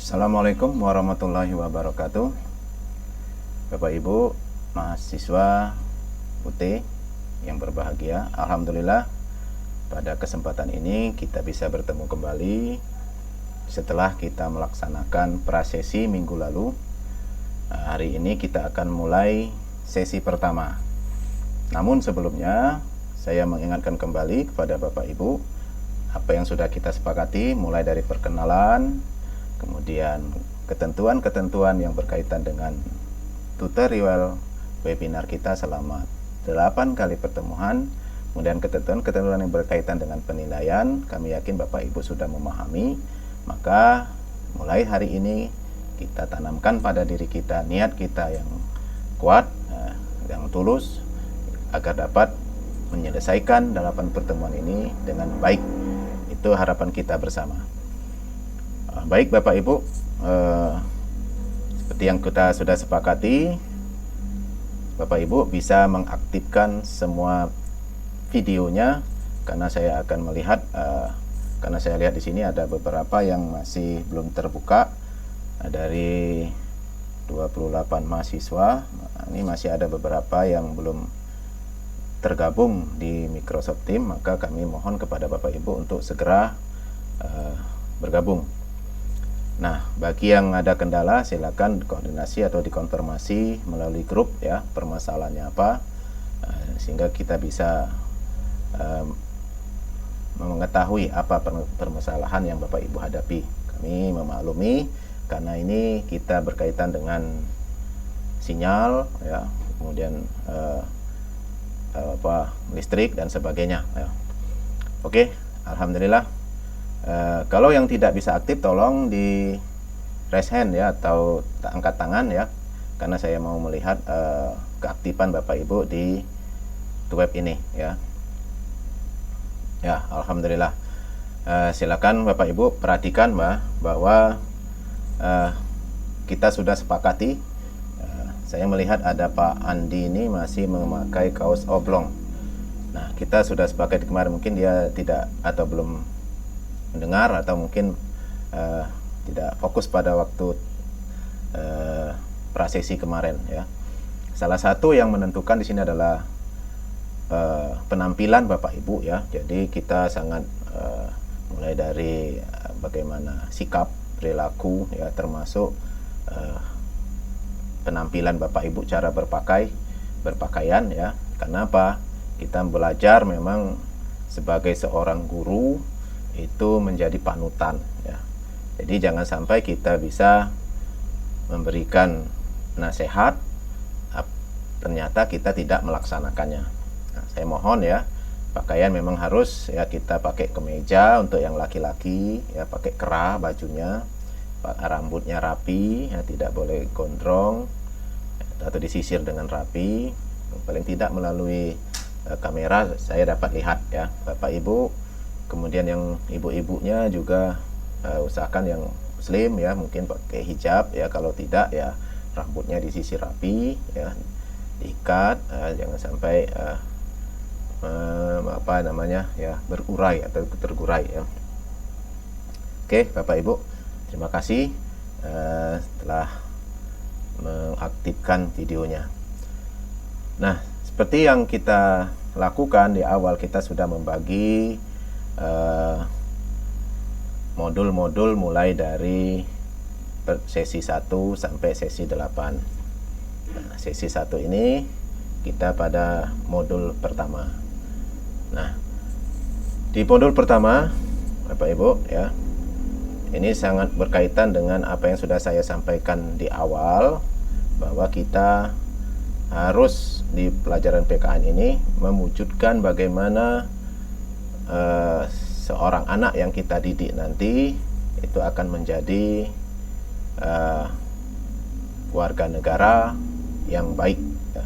Assalamualaikum warahmatullahi wabarakatuh. Bapak Ibu mahasiswa UT yang berbahagia, alhamdulillah pada kesempatan ini kita bisa bertemu kembali setelah kita melaksanakan prasesi minggu lalu. Hari ini kita akan mulai sesi pertama. Namun sebelumnya saya mengingatkan kembali kepada Bapak Ibu apa yang sudah kita sepakati, mulai dari perkenalan, kemudian ketentuan-ketentuan yang berkaitan dengan tutorial webinar kita selama 8 kali pertemuan, kemudian ketentuan-ketentuan yang berkaitan dengan penilaian. Kami yakin Bapak Ibu sudah memahami, maka mulai hari ini kita tanamkan pada diri kita niat kita yang kuat, yang tulus, agar dapat menyelesaikan 8 pertemuan ini dengan baik. Itu harapan kita bersama. Baik Bapak Ibu, seperti yang kita sudah sepakati, Bapak Ibu bisa mengaktifkan semua videonya, karena saya akan melihat, karena saya lihat di sini ada beberapa yang masih belum terbuka. Dari 28 mahasiswa, ini masih ada beberapa yang belum tergabung di Microsoft Teams, maka kami mohon kepada Bapak Ibu untuk segera bergabung. Nah, bagi yang ada kendala silakan koordinasi atau dikonfirmasi melalui grup ya, permasalahannya apa, sehingga kita bisa mengetahui apa permasalahan yang Bapak Ibu hadapi. Kami memaklumi karena ini kita berkaitan dengan sinyal ya, kemudian listrik dan sebagainya ya. Oke, alhamdulillah. Kalau yang tidak bisa aktif tolong di raise hand ya, atau angkat tangan ya, karena saya mau melihat keaktifan Bapak Ibu di web ini ya. Ya, alhamdulillah. Silakan Bapak Ibu perhatikan bahwa kita sudah sepakati. Saya melihat ada Pak Andi ini masih memakai kaos oblong. Nah, kita sudah sepakat kemarin, mungkin dia tidak atau belum mendengar, atau mungkin tidak fokus pada waktu prasesi kemarin ya. Salah satu yang menentukan di sini adalah penampilan Bapak Ibu ya. Jadi kita sangat mulai dari bagaimana sikap, perilaku ya, termasuk penampilan Bapak Ibu, cara berpakaian ya. Kenapa? Kita belajar memang sebagai seorang guru itu menjadi panutan ya. Jadi jangan sampai kita bisa memberikan nasihat ternyata kita tidak melaksanakannya. Nah, saya mohon ya, pakaian memang harus ya, kita pakai kemeja untuk yang laki-laki ya, pakai kerah bajunya, rambutnya rapi ya, tidak boleh gondrong atau disisir dengan rapi, paling tidak melalui kamera saya dapat lihat ya Bapak Ibu. Kemudian yang ibu-ibunya juga usahakan yang muslim ya, mungkin pakai hijab ya, kalau tidak ya rambutnya disisir rapi ya, diikat, jangan sampai berurai atau tergurai ya. Oke Bapak Ibu, terima kasih telah mengaktifkan videonya. Nah, seperti yang kita lakukan di awal, kita sudah membagi modul-modul mulai dari sesi 1 sampai sesi 8. Nah, sesi 1 ini kita pada modul pertama. Nah, di modul pertama Bapak Ibu ya, ini sangat berkaitan dengan apa yang sudah saya sampaikan di awal, bahwa kita harus di pelajaran PKN ini mewujudkan bagaimana seorang anak yang kita didik nanti itu akan menjadi warga negara yang baik ya.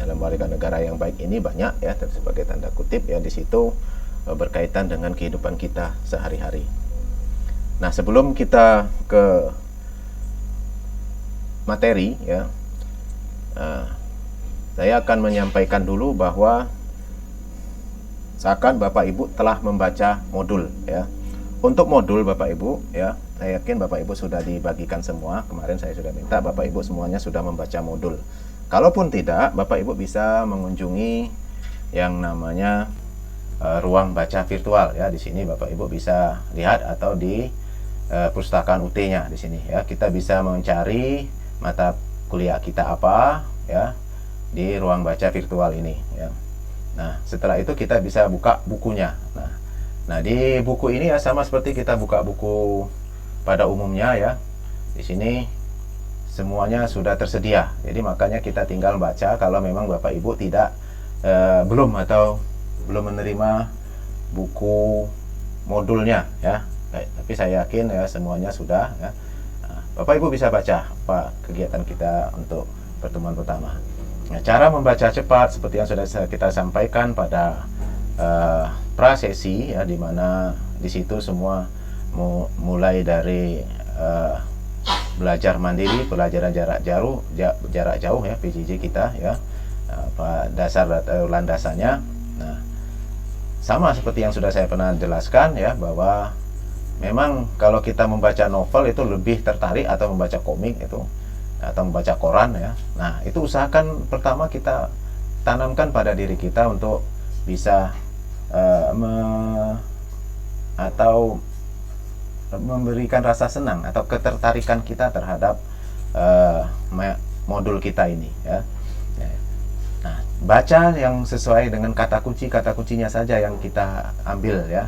Dalam warga negara yang baik ini banyak ya, sebagai tanda kutip ya, di situ berkaitan dengan kehidupan kita sehari-hari. Nah, sebelum kita ke materi ya, saya akan menyampaikan dulu bahwa seakan Bapak Ibu telah membaca modul ya. Untuk modul Bapak Ibu ya, saya yakin Bapak Ibu sudah dibagikan semua. Kemarin saya sudah minta Bapak Ibu semuanya sudah membaca modul. Kalaupun tidak, Bapak Ibu bisa mengunjungi yang namanya ruang baca virtual ya. Di sini Bapak Ibu bisa lihat, atau di perpustakaan UT-nya di sini ya. Kita bisa mencari mata kuliah kita apa ya di ruang baca virtual ini ya. Nah, setelah itu kita bisa buka bukunya. Nah, di buku ini ya sama seperti kita buka buku pada umumnya ya. Di sini semuanya sudah tersedia. Jadi makanya kita tinggal baca kalau memang Bapak Ibu tidak belum menerima buku modulnya ya. Tapi saya yakin ya semuanya sudah ya. Nah, Bapak Ibu bisa baca apa kegiatan kita untuk pertemuan pertama. Nah, cara membaca cepat seperti yang sudah kita sampaikan pada prasesi ya, dimana di situ semua mulai dari belajar mandiri, pelajaran jarak jauh ya, PJJ kita ya, dasar landasannya. Nah, sama seperti yang sudah saya pernah jelaskan ya, bahwa memang kalau kita membaca novel itu lebih tertarik, atau membaca komik itu, atau membaca koran ya. Nah, itu usahakan pertama kita tanamkan pada diri kita untuk bisa atau memberikan rasa senang atau ketertarikan kita terhadap modul kita ini ya. Nah, baca yang sesuai dengan kata kuncinya saja yang kita ambil ya.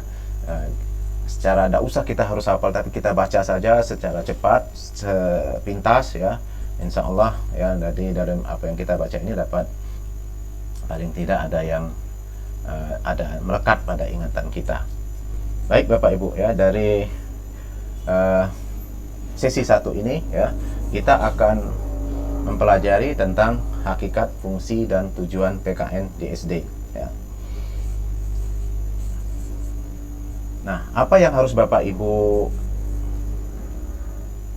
Secara tidak usah kita harus hafal, tapi kita baca saja secara cepat, sepintas ya. Insya Allah ya, dari apa yang kita baca ini dapat paling tidak ada yang ada melekat pada ingatan kita. Baik Bapak Ibu ya, dari sesi 1 ini ya, kita akan mempelajari tentang hakikat, fungsi, dan tujuan PKN di SD ya. Nah, apa yang harus Bapak Ibu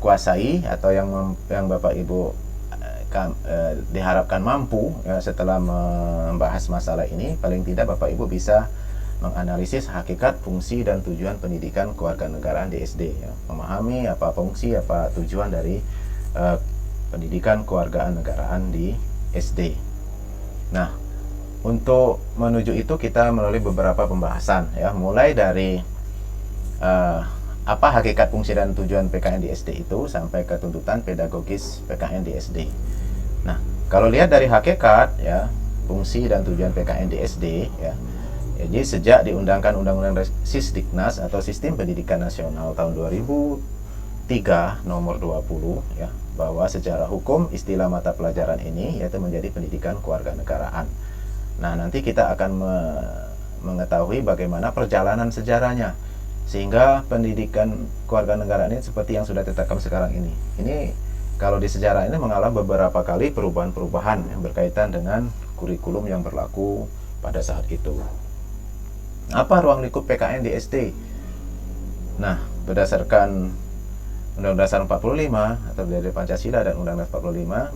kuasai, atau yang Bapak Ibu diharapkan mampu ya, setelah membahas masalah ini, paling tidak Bapak Ibu bisa menganalisis hakikat, fungsi, dan tujuan pendidikan kewarganegaraan di SD ya. Memahami apa fungsi, apa tujuan dari pendidikan kewarganegaraan di SD. Nah, untuk menuju itu kita melalui beberapa pembahasan ya, mulai dari apa hakikat, fungsi, dan tujuan PKN di SD itu, sampai ke tuntutan pedagogis PKN di SD. Nah, kalau lihat dari hakikat ya, fungsi dan tujuan PKN di SD ya, jadi sejak diundangkan Undang-Undang Sisdiknas atau Sistem Pendidikan Nasional tahun 2003 nomor 20 ya, bahwa secara hukum istilah mata pelajaran ini yaitu menjadi pendidikan kewarganegaraan. Nah, nanti kita akan mengetahui bagaimana perjalanan sejarahnya, sehingga pendidikan kewarganegaraan ini seperti yang sudah ditetapkan sekarang ini. Ini kalau di sejarah ini mengalami beberapa kali perubahan-perubahan yang berkaitan dengan kurikulum yang berlaku pada saat itu. Apa ruang lingkup PKN di SD? Nah, berdasarkan Undang-Undang Dasar 45 atau dari Pancasila dan Undang-Undang 45,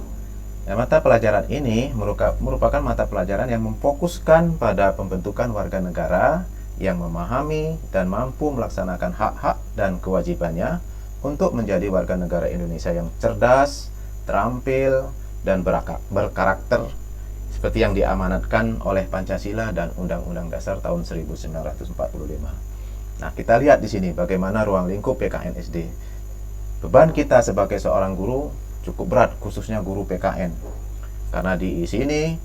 ya, mata pelajaran ini merupakan mata pelajaran yang memfokuskan pada pembentukan warga negara yang memahami dan mampu melaksanakan hak-hak dan kewajibannya untuk menjadi warga negara Indonesia yang cerdas, terampil, dan berkarakter seperti yang diamanatkan oleh Pancasila dan Undang-Undang Dasar tahun 1945. Nah, kita lihat di sini bagaimana ruang lingkup PKN SD. Beban kita sebagai seorang guru cukup berat, khususnya guru PKN. Karena di sini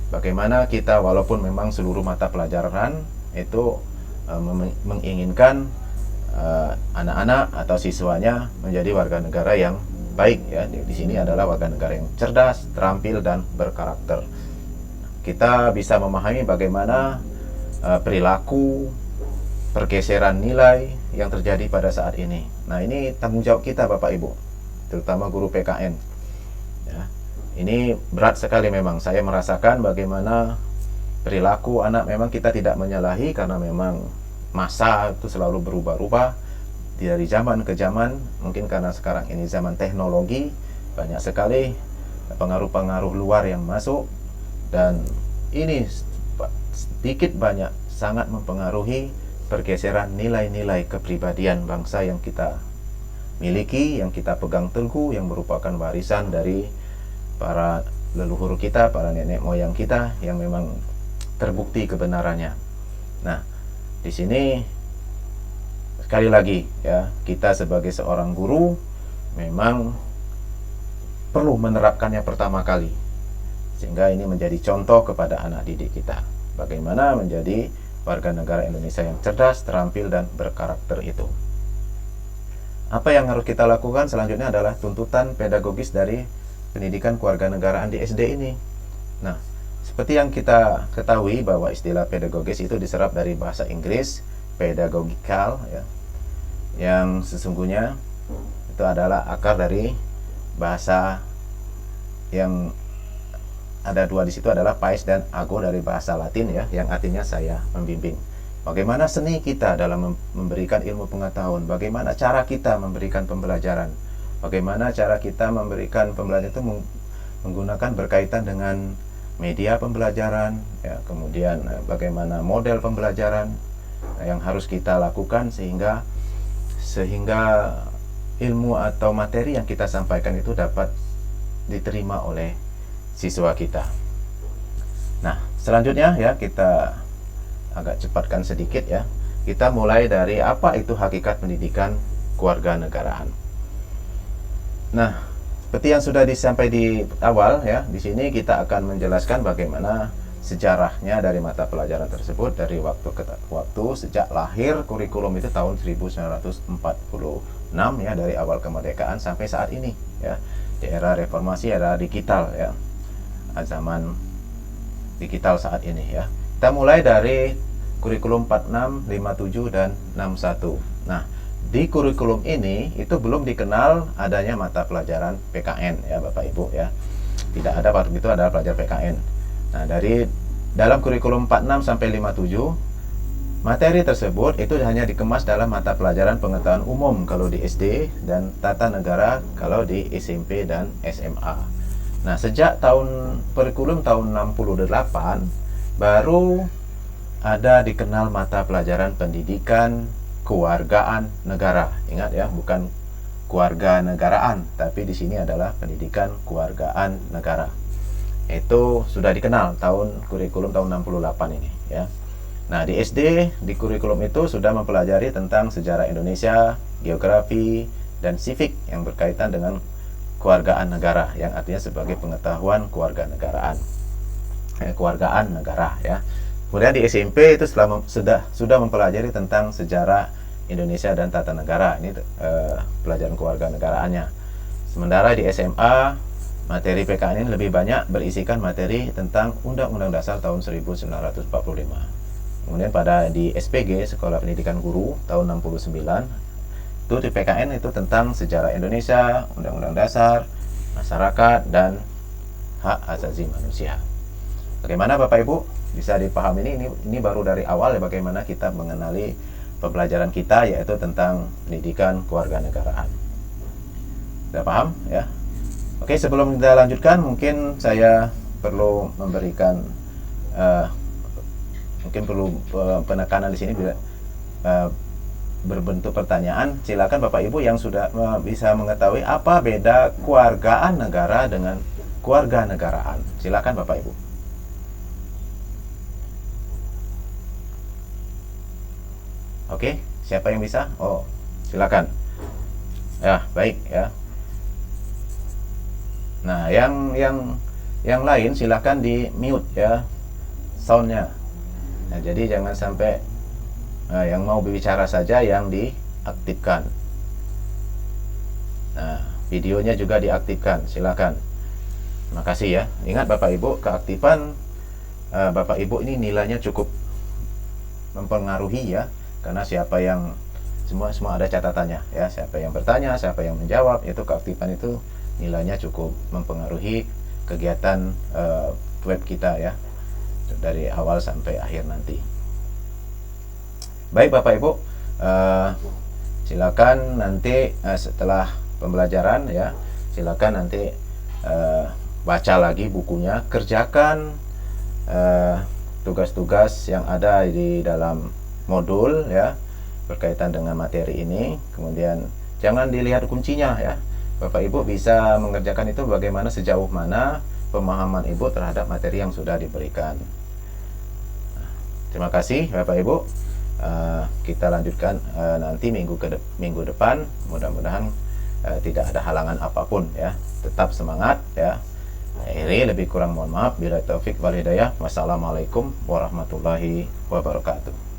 bagaimana kita, walaupun memang seluruh mata pelajaran itu menginginkan anak-anak atau siswanya menjadi warga negara yang baik ya. Di sini adalah warga negara yang cerdas, terampil, dan berkarakter. Kita bisa memahami bagaimana perilaku, pergeseran nilai yang terjadi pada saat ini. Nah, ini tanggung jawab kita Bapak Ibu, terutama guru PKN ya. Ini berat sekali memang. Saya merasakan bagaimana perilaku anak, memang kita tidak menyalahi karena memang masa itu selalu berubah-ubah dari zaman ke zaman. Mungkin karena sekarang ini zaman teknologi, banyak sekali pengaruh-pengaruh luar yang masuk, dan ini sedikit banyak sangat mempengaruhi pergeseran nilai-nilai kepribadian bangsa yang kita miliki, yang kita pegang teguh, yang merupakan warisan dari para leluhur kita, para nenek moyang kita yang memang terbukti kebenarannya. Nah, di sini sekali lagi ya, kita sebagai seorang guru memang perlu menerapkannya pertama kali, sehingga ini menjadi contoh kepada anak didik kita bagaimana menjadi warga negara Indonesia yang cerdas, terampil, dan berkarakter itu. Apa yang harus kita lakukan selanjutnya adalah tuntutan pedagogis dari pendidikan kewarganegaraan di SD ini. Nah, seperti yang kita ketahui bahwa istilah pedagogis itu diserap dari bahasa Inggris pedagogical ya, yang sesungguhnya itu adalah akar dari bahasa yang ada dua di situ adalah pais dan ago dari bahasa Latin ya, yang artinya saya membimbing. Bagaimana seni kita dalam memberikan ilmu pengetahuan, bagaimana cara kita memberikan pembelajaran, bagaimana cara kita memberikan pembelajaran itu menggunakan berkaitan dengan media pembelajaran ya, kemudian bagaimana model pembelajaran yang harus kita lakukan sehingga ilmu atau materi yang kita sampaikan itu dapat diterima oleh siswa kita. Nah, selanjutnya ya, kita agak cepatkan sedikit ya. Kita mulai dari apa itu hakikat pendidikan kewarganegaraan. Nah, seperti yang sudah disampaikan di awal ya, di sini kita akan menjelaskan bagaimana sejarahnya dari mata pelajaran tersebut dari waktu ke waktu sejak lahir kurikulum itu tahun 1946 ya, dari awal kemerdekaan sampai saat ini ya. Di era reformasi, era digital ya, zaman digital saat ini ya. Kita mulai dari kurikulum 46, 57 dan 61. Nah, di kurikulum ini itu belum dikenal adanya mata pelajaran PKN ya Bapak Ibu ya. Tidak ada waktu itu ada pelajaran PKN. Nah, dari dalam kurikulum 46 sampai 57 materi tersebut itu hanya dikemas dalam mata pelajaran pengetahuan umum kalau di SD dan tata negara kalau di SMP dan SMA. Nah, sejak kurikulum tahun 68 baru ada dikenal mata pelajaran pendidikan kewargaan negara. Ingat ya, bukan kewarganegaraan, tapi di sini adalah pendidikan kewargaan negara. Itu sudah dikenal kurikulum tahun 68 ini ya. Nah, di SD di kurikulum itu sudah mempelajari tentang sejarah Indonesia, geografi, dan civic yang berkaitan dengan kewargaan negara, yang artinya sebagai pengetahuan kewarganegaraan, kewargaan negara ya. Kemudian di SMP itu sudah mempelajari tentang sejarah Indonesia dan tata negara, ini pelajaran kewarganegaraannya. Sementara di SMA materi PKN ini lebih banyak berisikan materi tentang Undang-Undang Dasar tahun 1945. Kemudian di SPG, Sekolah Pendidikan Guru tahun 69, itu di PKN itu tentang sejarah Indonesia, Undang-Undang Dasar, masyarakat, dan hak asasi manusia. Bagaimana Bapak Ibu? Bisa dipahami ini baru dari awal ya, bagaimana kita mengenali pembelajaran kita, yaitu tentang pendidikan kewarganegaraan. Sudah paham ya? Oke, sebelum kita lanjutkan, mungkin saya perlu memberikan penekanan di sini berbentuk pertanyaan. Silakan Bapak Ibu yang sudah bisa mengetahui apa beda kewargaan negara dengan kewarganegaraan. Silakan Bapak Ibu. Oke, siapa yang bisa? Oh, silakan. Ya, baik ya. Nah, yang lain silakan di mute ya soundnya. Nah, jadi jangan sampai yang mau berbicara saja yang diaktifkan. Nah, videonya juga diaktifkan. Silakan. Terima kasih ya. Ingat Bapak Ibu, keaktifan Bapak Ibu ini nilainya cukup mempengaruhi ya. Karena semua ada catatannya ya, siapa yang bertanya, siapa yang menjawab, itu keaktifan itu nilainya cukup mempengaruhi kegiatan web kita ya, dari awal sampai akhir nanti. Baik Bapak Ibu, silakan nanti setelah pembelajaran ya, silakan nanti baca lagi bukunya, kerjakan tugas-tugas yang ada di dalam modul ya berkaitan dengan materi ini. Kemudian jangan dilihat kuncinya ya. Bapak Ibu bisa mengerjakan itu bagaimana, sejauh mana pemahaman Ibu terhadap materi yang sudah diberikan. Terima kasih Bapak Ibu. Kita lanjutkan nanti minggu depan. Mudah-mudahan tidak ada halangan apapun ya. Tetap semangat ya. Ini lebih kurang mohon maaf. Bila taufik wal hidayah. Wassalamualaikum warahmatullahi wabarakatuh.